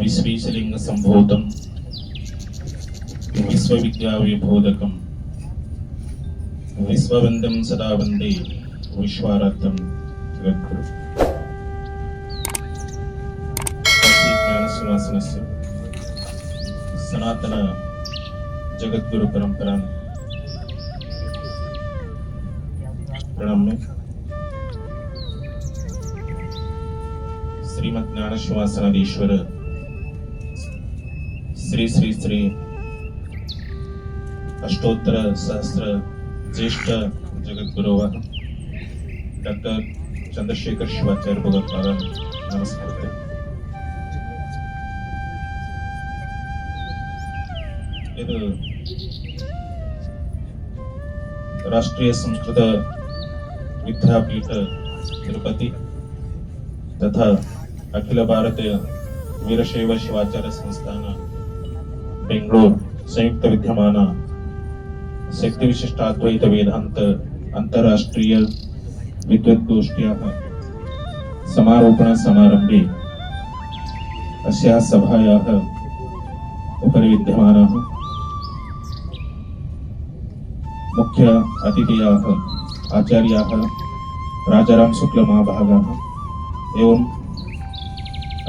विश्वेशलिंग संभूतम विश्वविद्या विबोधकम विश्ववंदम सदा वंदे विश्वाराध्यम जगद्गुरु ज्ञानसिंहासनस्य सनातन जगद्गुरु परंपरा प्रणम्य श्रीमद् ज्ञानसिंहासनाधीश्वर श्री श्री श्री अष्टोत्तर सहस्र ज्येष्ठ जगद्गुरु डॉक्टर चंद्रशेखर शिवाचार्य भगवत्पाद नमस्कार। ಇದು राष्ट्रीय संस्कृत विद्यापीठ तिरुपति तथा अखिल भारतीय वीरशैव शिवाचार्य संस्थान बेंगलुरु संयुक्त विद्यमान शक्ति विशिष्टाद्वैत वेदांत अंतरराष्ट्रीय विद्वद्गोष्ठ्याः समारोपण समारंभे अस्याः सभायाः उपरि विद्यमानाः मुख्य अतिथयः आचार्याः राजाराम शुक्ल महाभागाः एवं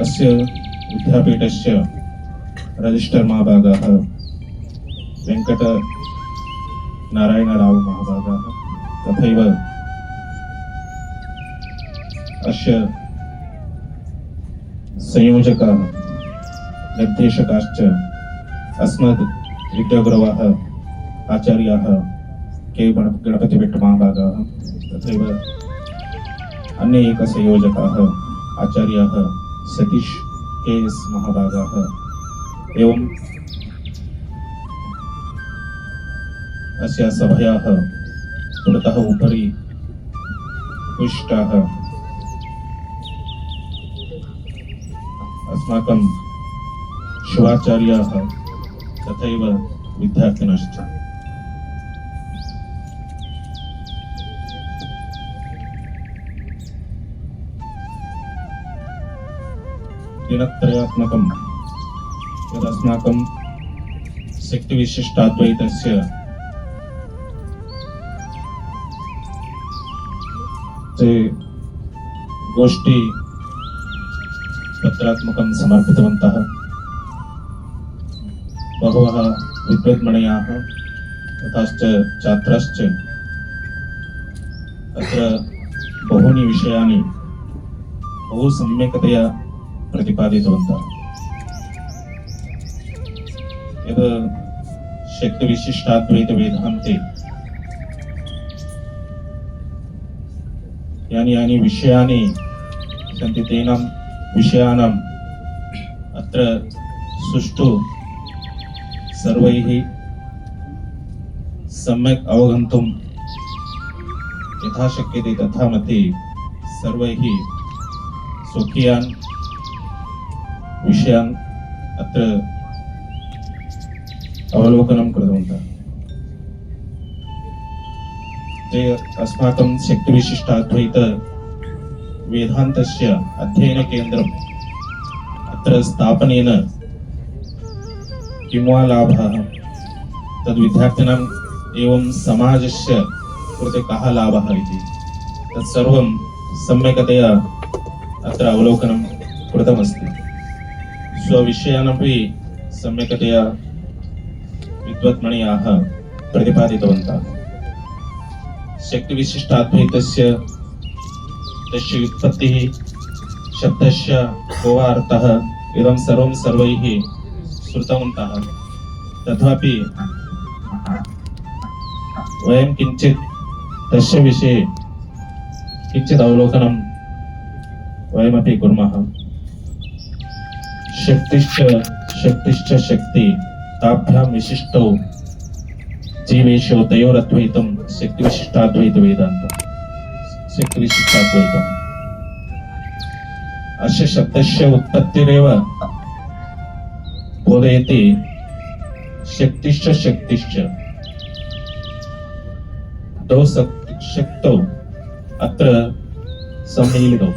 अस्य विद्यापीठस्य रजिस्टर महाभागाः वेंकट नारायण राव महाभागाः तथैव अस्य संयोजकाः निर्देशकाश्च अस्मद् विद्यागुरवः आचार्याः के गणपति भट्ट महाभागाः तथैव अन्य एक संयोजकाः आचार्याः सतीश के एस महाभागाः एवं अस्या सभायाः पुरतः उपरि उपविष्टाः अस्माकं शिवाचार्याः तथैव विद्यार्थिनश्च। दिनत्रयात्मकं यदस्माकं शक्तिविशिष्टाद्वैतस्य गोष्ठी पत्रात्मकं समर्पितवन्तः बहवः विद्वद्मणयः तथाश्च छात्राश्च अत्र बहूनि विषयानि बहु सम्यक्तया प्रतिपादितवन्तः। यद् शक्तिविशिष्टाद्वैत वेदान्ते यानि यानि विषयानि सन्ति तेनां विषयाणाम् अत्र सुष्ठु सर्वैः सम्यक् अवगन्तुं यथा शक्यते तथा मते सर्वैः स्वकीयान् विषयान् अत्र अवलोकनं कृतवन्तः। ते अस्माकं शक्तिविशिष्टाद्वैत वेदान्तस्य अध्ययनकेन्द्रम् अत्र स्थापनेन किं वा लाभः तद् विद्यार्थिनाम् एवं समाजस्य कृते कः लाभः इति तत्सर्वं सम्यक्तया अत्र अवलोकनं कृतमस्ति। स्वविषयानपि सम्यक्तया विद्वद्मणयः प्रतिपादितवन्तः। शक्तिविशिष्टाद्वैतस्य तस्य व्युत्पत्तिः शब्दस्य को वा अर्थः इदं सर्वं सर्वैः श्रुतवन्तः। तथापि वयं किञ्चित् तस्य विषये किञ्चित् अवलोकनं वयमपि कुर्मः। शक्तिश्च शक्ति ताभ्यां विशिष्टौ जीवेषु तयोरद्वैतं शक्तिविशिष्टाद्वैत वेदान्तम् शक्तिविशिष्टाद्वैतम्। अस्य शब्दस्य उत्पत्तिरेव बोधयति शक्तिश्च द्वौ शक्तौ अत्र सम्मिलितौ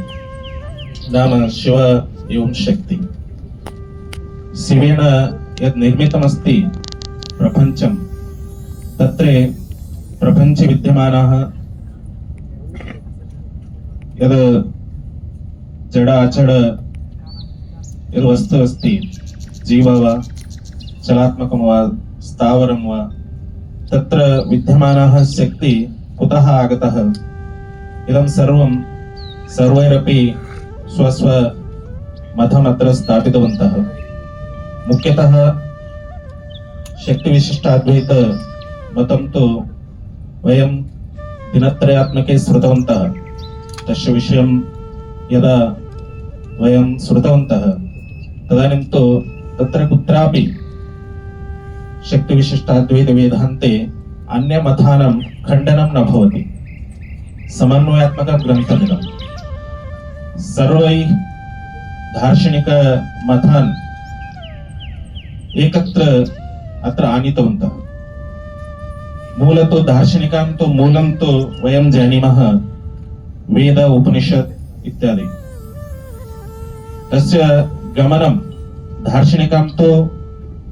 नाम शिव एवं शक्ति। शिवेन यद् निर्मितमस्ति प्रपञ्चं तत्र प्रपञ्चे विद्यमानाः यद् जडाचड यद् वस्तु अस्ति जीव वा चलात्मकं वा स्थावरं वा तत्र विद्यमानाः शक्ति कुतः आगतः इदं सर्वं सर्वैरपि स्वस्व मतमत्र स्थापितवन्तः। मुख्यतः शक्तिविशिष्टाद्वैत मतं तु वयं दिनत्रयात्मके श्रुतवन्तः। तस्य विषयं यदा वयं श्रुतवन्तः तदानीं तु तत्र कुत्रापि शक्तिविशिष्टाद्वैत वेदान्ते अन्यमतानां खण्डनं न भवति। समन्वयात्मकं ग्रन्थमिदं सर्वैः दार्शनिकमतान् एकत्र अत्र आनीतवन्तः। मूलतो दार्शनिकां तु मूलं तु वयं जानीमः वेद उपनिषत् इत्यादि। तस्य गमनं दार्शनिकां तु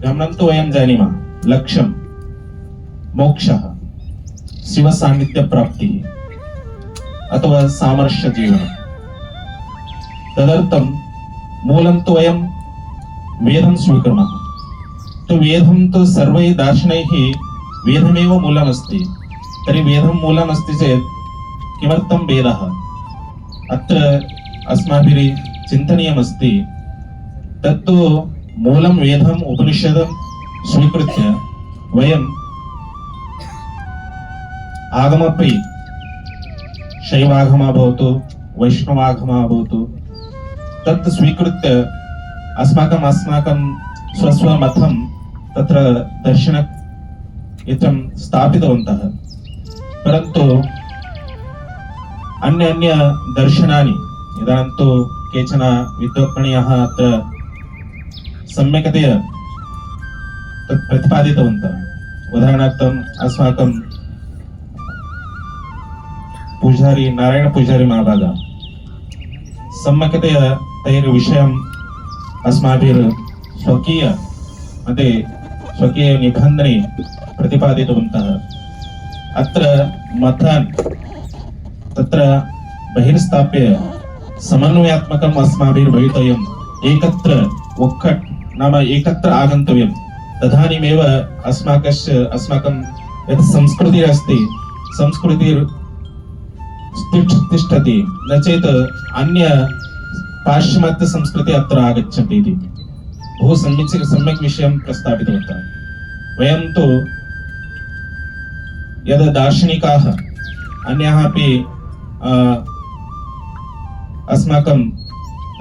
गमनं तु वयं जानीमः लक्ष्यं मोक्षः शिवसान्निध्यप्राप्तिः अथवा सामरस्यजीवनं। तदर्थं मूलं तु वयं वेदं स्वीकुर्मः। तो वेदं तु सर्वैः दार्शनैः वेदमेव मूलमस्ति। तर्हि वेदं मूलमस्ति चेत् किमर्थं वेदः अत्र अस्माभिः चिन्तनीयमस्ति। तत्तु मूलं वेदम् उपनिषदं स्वीकृत्य वयम् आगमपि शैवागमः भवतु वैष्णवागमः भवतु तत् स्वीकृत्य अस्माकं स्वस्वमतं तत्र दर्शनयुतं स्थापितवन्तः। परन्तु अन्य दर्शनानि इदानीं तु केचन विद्वत्मणयः अत्र सम्यक्तया तत् प्रतिपादितवन्तः। उदाहरणार्थम् अस्माकं पूजारी नारायण पूजारी महाभागा सम्यक्तया तैर्विषयम् अस्माभिः स्वकीय निबन्धने प्रतिपादितवन्तः। अत्र मतान् तत्र बहिर्स्थाप्य समन्वयात्मकम् अस्माभिः भवितव्यम्। एकत्र उक्कट् नाम एकत्र आगन्तव्यं। तदानीमेव अस्माकं यत् संस्कृतिः अस्ति तिष्ठति, न चेत् अन्य पाश्चिमात्य संस्कृति अत्र आगच्छति इति बहु सम्यक् विषयं प्रस्थापितवन्तः। वयं तु यद् दार्शनिकाः अन्याः अपि अस्माकं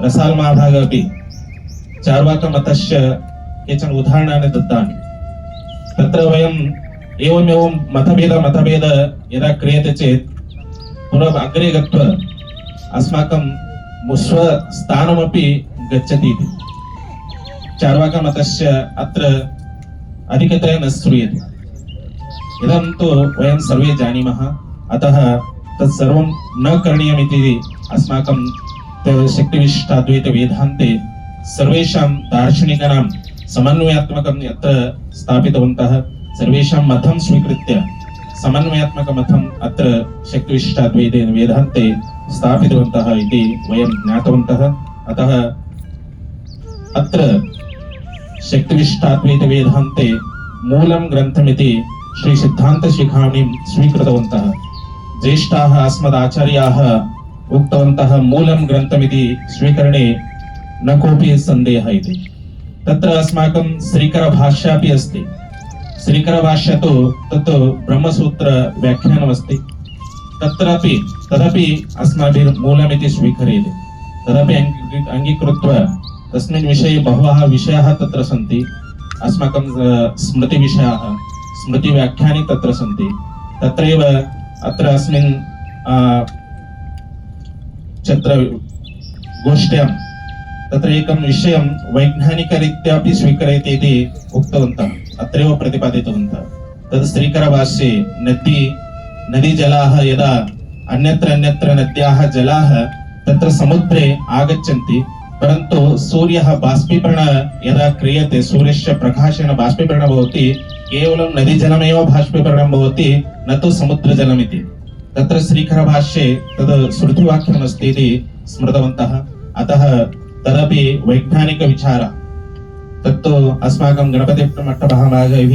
रसाल महाभागः अपि चार्वाकमतस्य केचन उदाहरणानि दत्तानि। तत्र वयम् एवमेवं मतभेद यदा क्रियते चेत् पुनः अग्रे गत्वा अस्माकं स्वस्थानमपि गच्छति इति। चार्वाकमतस्य अत्र अधिकतया न श्रूयते। इदं तु वयं सर्वे जानीमः। अतः तत्सर्वं न करणीयमिति अस्माकं शक्तिविशिष्टाद्वैत वेदान्ते सर्वेषां दार्शनिकानां समन्वयात्मकं यत्र स्थापितवन्तः। सर्वेषां मतं स्वीकृत्य समन्वयात्मकमतम् अत्र शक्तिविशिष्टाद्वैत वेदान्ते स्थापितवन्तः इति वयं ज्ञातवन्तः। अतः अत्र शक्तिविशिष्टाद्वैत वेदान्ते मूलं ग्रन्थमिति श्री सिद्धान्तशिखामणिं स्वीकृतवन्तः। ज्येष्ठाः अस्मदाचार्याः उक्तवन्तः मूलं ग्रन्थमिति स्वीकरणे न कोऽपि सन्देहः इति। तत्र अस्माकं श्रीकरभाष्यापि अस्ति। श्रीकरभाष्य तु तत् ब्रह्मसूत्र व्याख्यानमस्ति। तदपि अस्माभिः मूलमिति स्वीक्रियते। तदपि अङ्गीकृत्य तस्मिन् विषये बहवः विषयाः तत्र सन्ति। अस्माकं स्मृतिविषयाः स्मृतिव्याख्यानि तत्र सन्ति। तत्रैव अत्र अस्मिन् गोष्ठ्यां तत्र एकं विषयं वैज्ञानिकरीत्यापि स्वीक्रियते इति उक्तवन्तः। अत्रैव प्रतिपादितवन्तः। तद् श्रीकरभाष्ये नदीजलाः यदा अन्यत्र नद्याः जलाः तत्र समुद्रे आगच्छन्ति परन्तु सूर्यः बाष्पीकरण यदा क्रियते सूर्यस्य प्रकाशेन बाष्पीकरणं भवति केवलं नदीजलमेव बाष्पीकरणं भवति न तु समुद्रजलमिति तत्र श्रीकरभाष्ये तद् श्रुतिवाक्यमस्ति इति स्मृतवन्तः अतः तदपि वैज्ञानिकविचारः तत्तु अस्माकं गणपतिमठमहाभागैः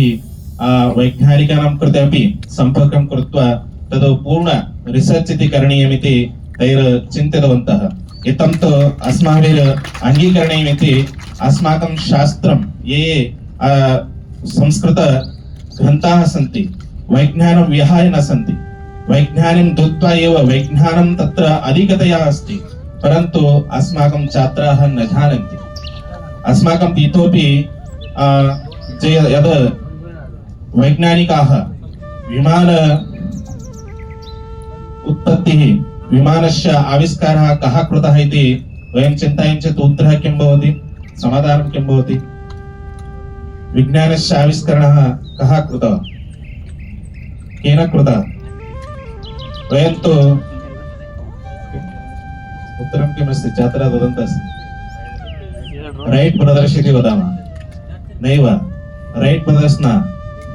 वैज्ञानिकानां कृते अपि सम्पर्कं कृत्वा तद् पूर्ण रिसर्च् इति करणीयमिति तैर्चिन्तितवन्तः इत्थं तु अस्माभिः अङ्गीकरणीयमिति अस्माकं शास्त्रं ये संस्कृतग्रन्थाः सन्ति वैज्ञानं विहाय न सन्ति वैज्ञानं दत्त्वा एव वैज्ञानं तत्र अधिकतया अस्ति परन्तु अस्माकं छात्राः न जानन्ति अस्माकं इतोपि यद् वैज्ञानिकाः विमान उत्पत्तिः विमानस्य आविष्कारः कः कृतः इति वयं चिन्तयामः चेत् उत्तरः किं भवति समाधानं किं भवति विज्ञानस्य आविष्करणः कः कृतः केन कृतः वयं तु उत्तरं किमस्ति छात्राः वदन्तः रैट् ब्रदर्स् इति वदामः नैव रैट् ब्रदर्स् न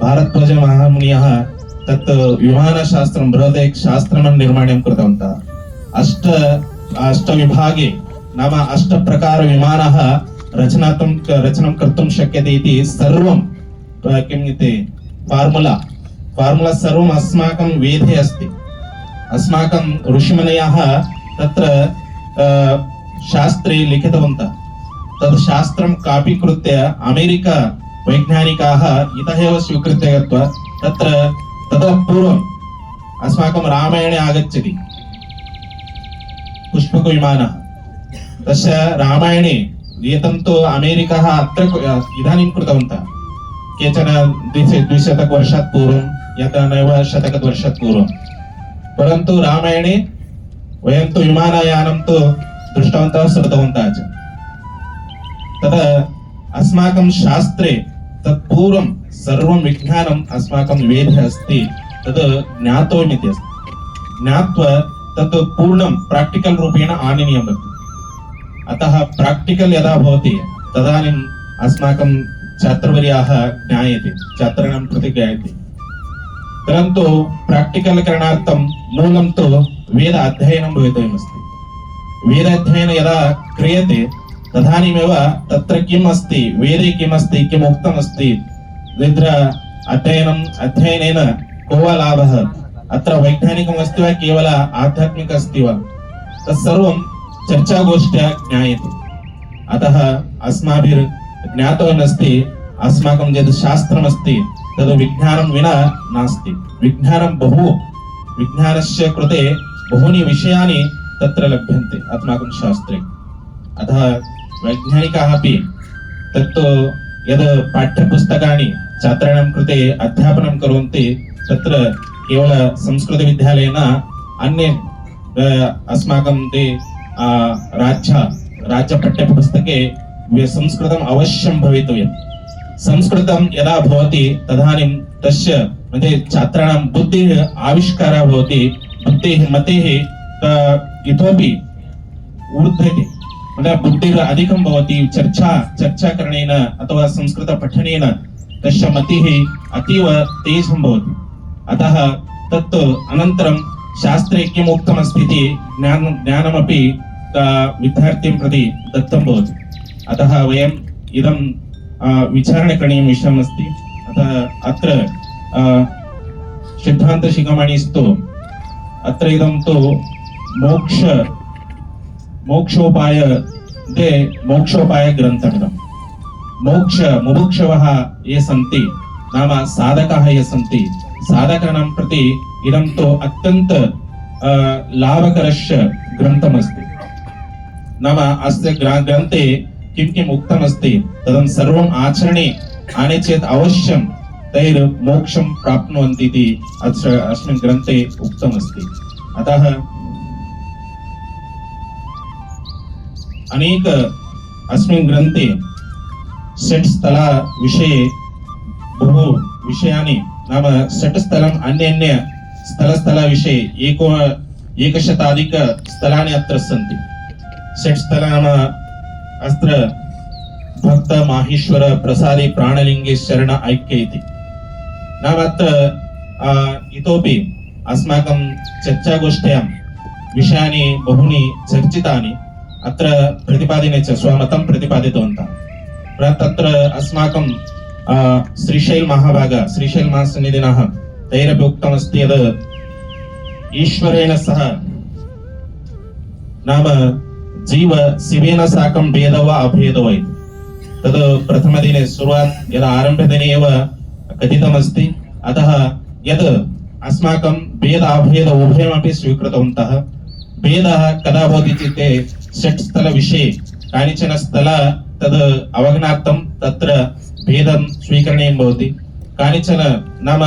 भारद्वाज महामुनिः तत् विमानशास्त्रं बृहदेक शास्त्रं निर्माणं कृतवन्तः अष्टविभागे नाम अष्टप्रकार विमानः रचनं कर्तुं शक्यते इति सर्वं किम् इति फार्मुला सर्वम् अस्माकं वेदे अस्ति अस्माकं ऋषिमुनयः तत्र शास्त्रे लिखितवन्तः तद् शास्त्रं कापी कृत्य अमेरिका वैज्ञानिकाः इतः एव स्वीकृत्य गत्वा तत्र ततः पूर्वम् अस्माकं रामायणे आगच्छति पुष्पकविमानः तस्य रामायणे एतं तु अमेरिकाः अत्र इदानीं कृतवन्तः केचन 200 वर्षात् पूर्वं यथा नैव शतकवर्षात् पूर्वं परन्तु रामायणे वयं तु विमानयानं तु दृष्टवन्तः श्रुतवन्तः च तदा अस्माकं शास्त्रे तत्पूर्वं सर्वं विज्ञानम् अस्माकं वेदे अस्ति तद् ज्ञातव्यमिति अस्ति ज्ञात्वा तत् पूर्णं प्राक्टिकल् रूपेण आनीयं भवति अतः प्राक्टिकल् यदा भवति तदानीम् अस्माकं छात्रवर्याः ज्ञायते छात्राणां कृते ज्ञायते परन्तु प्राक्टिकल् करणार्थं मूलं तु वेद अध्ययनं भवितव्यमस्ति वेदाध्ययनं यदा क्रियते तदानीमेव तत्र किम् अस्ति वेदे किम् अस्ति किम् उक्तमस्ति तत्र अध्ययनेन को वा लाभः अत्र वैज्ञानिकम् अस्ति वा केवल आध्यात्मिक अस्ति वा तत्सर्वं चर्चागोष्ठ्या ज्ञायते अतः अस्माभिः ज्ञातव्यमस्ति अस्माकं यद् शास्त्रमस्ति तद् विज्ञानं विना नास्ति विज्ञानस्य कृते बहूनि विषयानि तत्र लभ्यन्ते अस्माकं शास्त्रे अतः वैज्ञानिकाः अपि तत्तु यद् पाठ्यपुस्तकानि छात्राणां कृते अध्यापनं कुर्वन्ति तत्र केवल संस्कृतविद्यालयेन अन्ये अस्माकं ते राज्यपाठ्यपुस्तके संस्कृतम् अवश्यं भवितव्यं संस्कृतं यदा भवति तदानीं तस्य मध्ये छात्राणां बुद्धिः आविष्कारः भवति बुद्धिः मतेः इतोपि ऊर्ध्वते बुद्धिः अधिकं भवति चर्चा करणेन अथवा संस्कृतपठनेन तस्य मतिः अतीव तेजं भवति अतः तत् अनन्तरं शास्त्रे किम् उक्तमस्ति इति ज्ञानमपि विद्यार्थिं प्रति दत्तं भवति अतः वयम् इदं विचारणं करणीयं विषयमस्ति अतः अत्र सिद्धान्तशिखमणिस्तु अत्र इदं तु मोक्षोपाय ग्रन्थमिदं मुमुक्षवः ये सन्ति नाम साधकाः ये सन्ति साधकानां प्रति इदं तु अत्यन्त लाभकरस्य ग्रन्थमस्ति नाम अस्य ग्रन्थे किं किम् उक्तमस्ति तदं सर्वम् आचरणे आने चेत् अवश्यं तैर्मोक्षं प्राप्नुवन्ति इति अस्मिन् ग्रन्थे उक्तमस्ति अतः अनेक अस्मिन् ग्रन्थे षट् स्थल विषये बहु विषयानि नाम षट् स्थलम् अन्य स्थल विषये एकशताधिक स्थलानि अत्र सन्ति षट् स्थल नाम अत्र भक्त माहेश्वर प्रसादे प्राणलिंगे शरण ऐक्य इति नाम अत्र इतोपि अस्माकं चर्चागोष्ठ्यां विषयानि बहूनि चर्चितानि अत्र प्रतिपादिने च स्वमतं प्रतिपादितवन्तः तत्र अस्माकं श्रीशैल महाभाग श्रीशैल महासन्निधिनः तैरपि उक्तमस्ति यद् ईश्वरेण सह नाम जीव शिवेन साकं भेदो वा अभेदो वा तद् प्रथमदिने शुरुवात् यदा आरम्भदिने एव कथितमस्ति अतः यद् अस्माकं भेद अभेद उभयमपि स्वीकृतवन्तः भेदः कदा भवति इत्युक्ते षट् स्थल विषये कानिचन स्थल तद् अवगमनार्थं तत्र भेदं स्वीकरणीयं भवति कानिचन नाम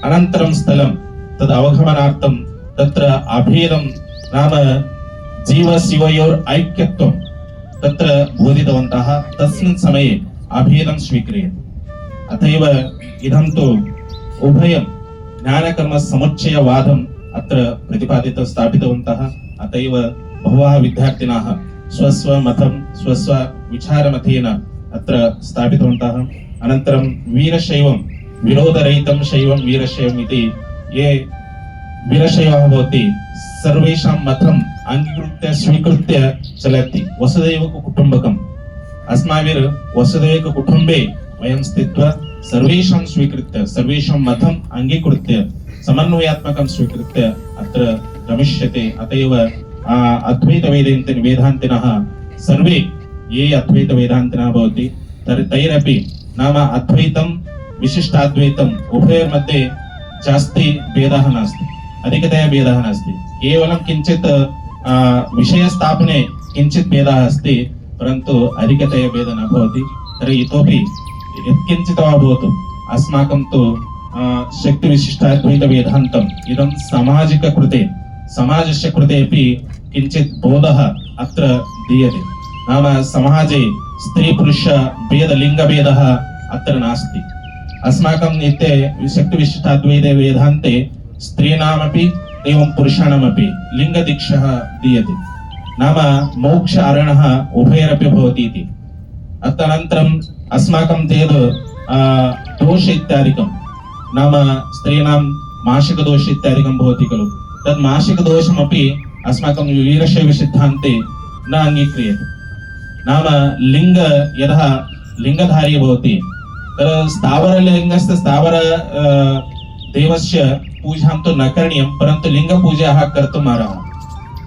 अनन्तरं स्थलं तद् अवगमनार्थं तत्र अभेदं नाम जीव शिवयोर् ऐक्यत्वं तत्र बोधितवन्तः तस्मिन् समये अभेदं स्वीक्रियते अतएव इदं तु उभयं ज्ञानकर्म समुच्चयवादम् अत्र प्रतिपादित स्थापितवन्तः अतएव बहवः विद्यार्थिनः स्वस्वमतं स्वस्वविचारमतेन अत्र स्थापितवन्तः अनन्तरं वीरशैवं विरोधरहितं शैवं वीरशैवम् इति ये वीरशैवः भवति सर्वेषां मतम् अंगीकृत्य स्वीकृत्य चलति वसुदैव कुटुम्बकम् अस्माभिर् वसुदैव कुटुम्बे वयं स्थित्वा सर्वेषां स्वीकृत्य सर्वेषां मतम् अंगीकृत्य समन्वयात्मकं स्वीकृत्य अत्र गमिष्यते अतएव अद्वैत वेदान्तिनः सर्वे ये अद्वैत वेदान्तिनः भवति तैरपि नाम अद्वैतं विशिष्टाद्वैतम् उभयोर्मध्ये जास्ति भेदः नास्ति अधिकतया भेदः नास्ति केवलं किञ्चित् विषयस्थापने किञ्चित् भेदः अस्ति परन्तु अधिकतया भेदः न भवति तर्हि इतोपि यत्किञ्चित् वा भवतु अस्माकं तु शक्तिविशिष्टाद्वैत वेदान्तम् इदं सामाजिक कृते समाजस्य कृते अपि किञ्चित् बोधः अत्र दीयते नाम समाजे स्त्री पुरुष भेद लिंग भेदः अत्र नास्ति अस्माकं नित्ये शक्तिविशिष्टाद्वैत वेदान्ते स्त्रीणामपि एवं पुरुषाणामपि लिङ्गदीक्षः दीयते नाम मोक्ष अरणः उभयरपि भवति इति तदनन्तरम् अस्माकं तेद् दोष इत्यादिकं नाम स्त्रीणां मासिक दोष इत्यादिकं भवति खलु तद् मासिक दोषमपि अस्माकं वीरशैव सिद्धान्ते न अङ्गीक्रियते नाम लिंग यदा लिंगधारी भवति तद् स्थावरलिङ्गस्य स्थावर देवस्य पूजां तु न करणीयं परन्तु लिङ्गपूजाः कर्तुम् अर्हः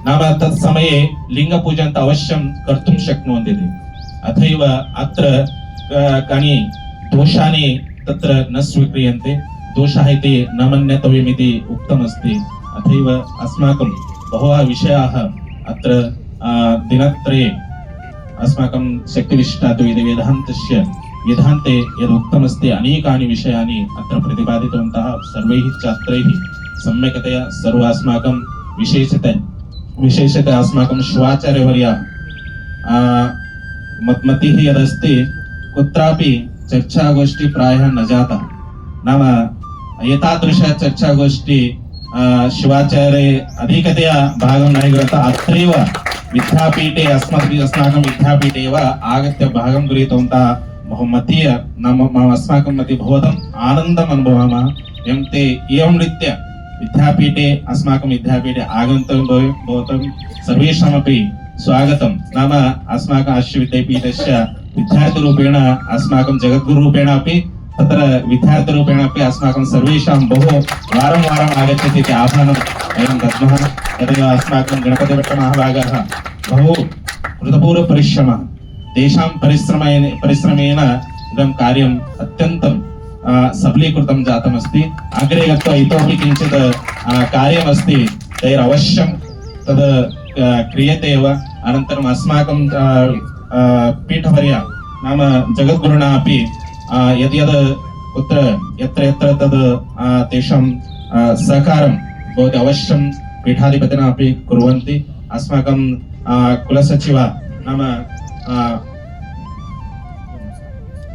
नाम तत् समये लिङ्गपूजां तु अवश्यं कर्तुं शक्नुवन्ति अथैव अत्र कानि दोषानि तत्र न स्वीक्रियन्ते दोषः इति न मन्यतव्यमिति उक्तमस्ति अथैव अस्माकं बहवः विषयाः अत्र दिनत्रये अस्माकं शक्तिविशिष्टाद्वैत वेदान्तस्य वेदान्ते यदुक्तमस्ति अनेकानि विषयानि अत्र प्रतिपादितवन्तः सर्वैः छात्रैः सम्यक्तया सर्वास्माकं विशेषतया अस्माकं शिवाचार्यवर्यः मतिः यदस्ति कुत्रापि चर्चागोष्ठी प्रायः न जाता नाम एतादृश चर्चागोष्ठी शिवाचार्ये अधिकतया भागं न गृहीतः अत्रैव विद्यापीठे अस्माकं विद्यापीठे एव आगत्य भागं गृहीतवन्तः मतीय नाम अस्माकं मध्ये भवतम् आनन्दम् अनुभवामः एवं रीत्या विद्यापीठे अस्माकं विद्यापीठे आगन्तव्यं भवतं सर्वेषामपि स्वागतं नाम अस्माकम् अस्य विद्यापीठस्य विद्यार्थिरूपेण अस्माकं जगद्गुरुरूपेण अपि तत्र विद्यार्थिरूपेण अपि अस्माकं सर्वेषां बहु वारं आगच्छति इति आह्वानं वयं दद्मः तदेव अस्माकं गणपतिभट्टमहाभागः बहु कृतपूर्वपरिश्रमः तेषां परिश्रमेण इदं कार्यम् अत्यन्तं सबलीकृतं जातमस्ति अग्रे गत्वा इतोपि किञ्चित् कार्यमस्ति तैरवश्यं तद् क्रियते एव अनन्तरम् अस्माकं पीठवर्य नाम जगद्गुरुणा अपि यद् कुत्र यत्र तद् तेषां सहकारं भवति अवश्यं पीठाधिपतिना अपि कुर्वन्ति अस्माकं कुलसचिवः नाम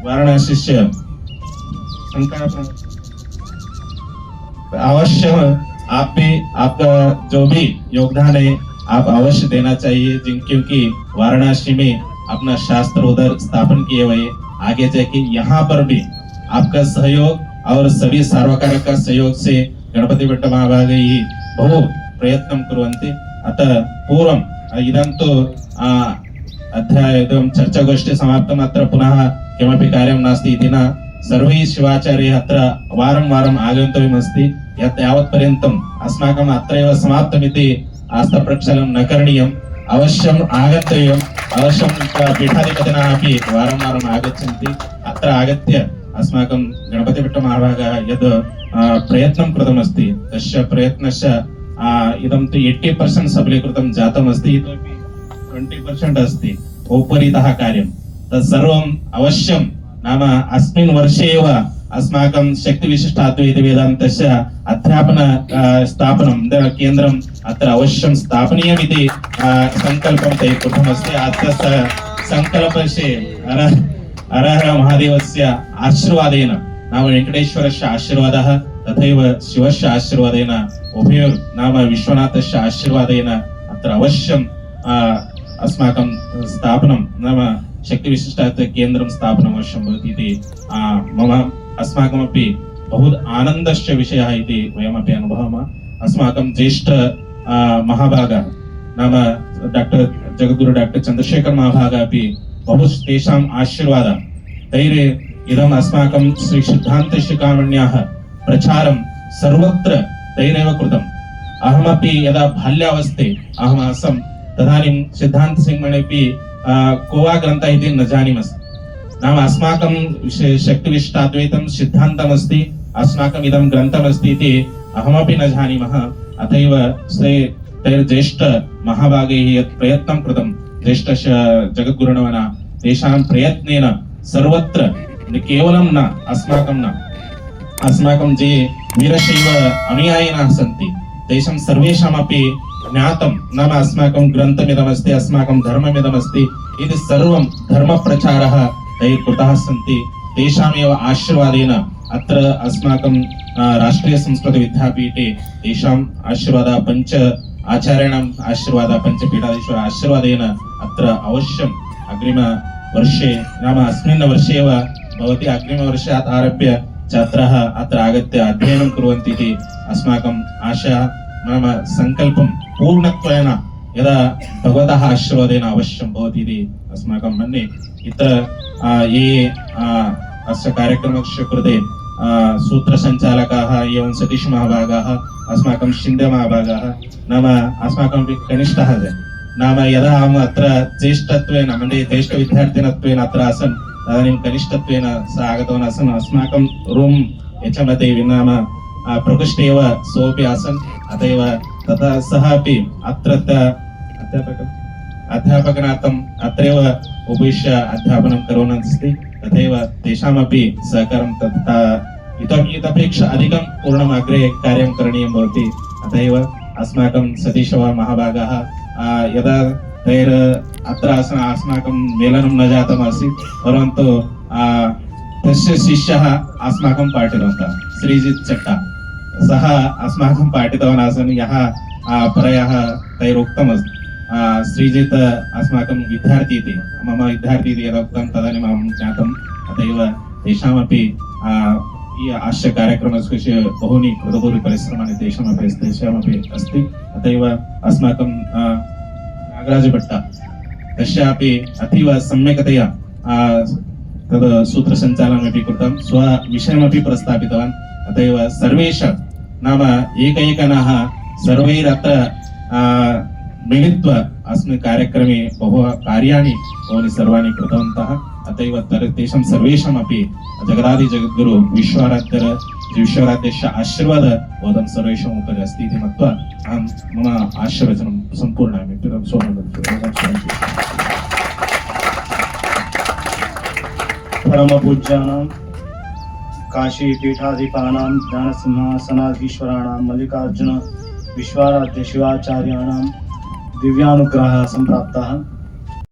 वाराणसी अवश्य आप भी आपका जो भी योगदान है आप अवश्य देना चाहिए, क्योंकि वाराणसी में अपना शास्त्र उधर स्थापन किए हुए, आगे जाके यहाँ पर भी आपका सहयोग और सभी सार्वकारक का सहयोग से गणपति भट्ट महाभागैः बहु प्रयत्नं कुर्वन्ति। अतः पूर्वम् इदं तु अध्याय चर्चागोष्ठी समाप्तम्, अत्र पुनः किमपि कार्यं नास्ति इति न, सर्वैः शिवाचार्यैः अत्र वारं वारम् आगन्तव्यमस्ति। यत् यावत्पर्यन्तम् अस्माकम् अत्रैव समाप्तमिति आस्थाप्रक्षालनं न करणीयम्, अवश्यम् आगन्तव्यम्। अवश्यं पीठाधिपतिनः अपि वारं वारम् आगच्छन्ति, अत्र आगत्य अस्माकं गणपतिभट्टमहाभागः यद् प्रयत्नं कृतमस्ति तस्य प्रयत्नस्य इदं तु 80% सबलीकृतं जातमस्ति, इतोपि 20% अस्ति उपरितः कार्यं। तत्सर्वम् अवश्यं नाम अस्मिन् वर्षे एव अस्माकं शक्तिविशिष्टाद्वैतवेदान्तस्य अध्यापन स्थापनं केन्द्रम् अत्र अवश्यं स्थापनीयमिति सङ्कल्पं ते कृतमस्ति। अत्र सङ्कल्पस्य हरहर महादेवस्य आशीर्वादेन नाम वेङ्कटेश्वरस्य आशीर्वादः तथैव शिवस्य आशीर्वादेन उभयोर् नाम विश्वनाथस्य आशीर्वादेन अत्र अवश्यं अस्माकं स्थापनं नाम शक्तिविशिष्टाद्वैत केन्द्रं स्थापनम् अवश्यं भवति इति मम अस्माकमपि बहु आनन्दस्य विषयः इति वयमपि अनुभवामः। अस्माकं ज्येष्ठ महाभागः नाम डॉक्टर जगद्गुरु डॉक्टर चंद्रशेखर महाभागः अपि बहु तेषाम् आशीर्वादः तैः इदम् अस्माकं श्री सिद्धान्त शिखामण्याः प्रचारं सर्वत्र तैरेव कृतम्। अहमपि यदा बाल्यावस्थे अहम् आसम् तदानीं सिद्धान्त सिंहमणिपि कोवा ग्रन्थः इति न जानीमः, नाम अस्माकं शक्तिविशिष्टाद्वैतं सिद्धान्तमस्ति, अस्माकम् इदं ग्रन्थमस्ति इति अहमपि न जानीमः। अतएव तैर्ज्येष्ठ महाभागैः यत् प्रयत्नं कृतं ज्येष्ठस्य जगद्गुरुणः तेषां प्रयत्नेन सर्वत्र केवलं न अस्माकं ये वीरशैव अनुयायिनः सन्ति तेषां सर्वेषामपि ज्ञातं नाम अस्माकं ग्रन्थमिदमस्ति, अस्माकं धर्ममिदमस्ति इति सर्वं धर्मप्रचारः तैः कृतः सन्ति। तेषामेव आशीर्वादेन अत्र अस्माकं राष्ट्रीय संस्कृत विद्यापीठे तेषाम् आशीर्वादः, पंच आचार्याणाम् आशीर्वादः, पंचपीठाधीश्वर आशीर्वादेन अत्र अवश्यम् अग्रिम वर्षे नाम अस्मिन् वर्षे एव भवति, अग्रिमवर्षात् आरभ्य छात्राः अत्र आगत्य अध्ययनं कुर्वन्ति इति अस्माकम् आशा नाम सङ्कल्पं पूर्णत्वेन यदा भगवतः आशीर्वादेन अवश्यं भवति इति अस्माकं मन्ये। इत्र ये अस्य कार्यक्रमस्य कृते सूत्रसञ्चालकाः एवं सतीश महाभागाः, अस्माकं शिन्दे महाभागाः नाम अस्माकं कनिष्ठः नाम यदा अहम् अत्र ज्येष्ठत्वेन मन्ये ज्येष्ठविद्यार्थिनत्वेन अत्र आसन् तदानीं कनिष्ठत्वेन सः आगतवान् आसन्। अस्माकं रूम् यचमते नाम प्रकोष्ठे एव सोऽपि आसन्, अत एव तथा सः अपि अत्रत्य अध्यापकनार्थम् अत्रैव उपविश्य अध्यापनं कुर्वन् अस्ति, तथैव तेषामपि सहकारं तथा इतोपि अधिकं पूर्णम् अग्रे कार्यं करणीयं भवति। अत एव अस्माकं सतीश महाभागाः यदा तैर् अत्र अस्माकं मेलनं न जातम् आसीत्, परन्तु तस्य शिष्यः अस्माकं पाठितवन्तः श्रीजित् चट्टा, सः अस्माकं पाठितवान् आसन्। यः परयः तैरुक्तमस्ति श्रीजित् अस्माकं विद्यार्थी इति, मम विद्यार्थी इति यदा उक्तं तदानीम् अहं ज्ञातम्। अत एव तेषामपि अस्य कार्यक्रमस्य विषये बहूनि कृतपूर्व परिश्रमाणि तेषामपि अस्ति। अत एव अस्माकं नागराजभट्ट तस्यापि अतीव सम्यक्तया तद् सूत्रसञ्चालनमपि कृतं, स्वविषयमपि प्रस्थापितवान्। अत एव सर्वेषां नाम एकैकनः सर्वैरत्र मिलित्वा अस्मिन् कार्यक्रमे बहु कार्याणि बहूनि सर्वाणि कृतवन्तः। अत एव तेषां सर्वेषामपि जगदादि जगद्गुरु विश्वराध्यस्य आशीर्वाद भवतां सर्वेषाम् उपरि अस्ति इति मत्वा अहं मम आशीर्वचनं सम्पूर्णयामि। परमपूज्यानां काशीपीठाधिपानां ज्ञानसिंहासनाधीश्वराणां मल्लिकार्जुन विश्वाराध्य शिवाचार्याणां दिव्यानुग्रहः सम्प्राप्तः।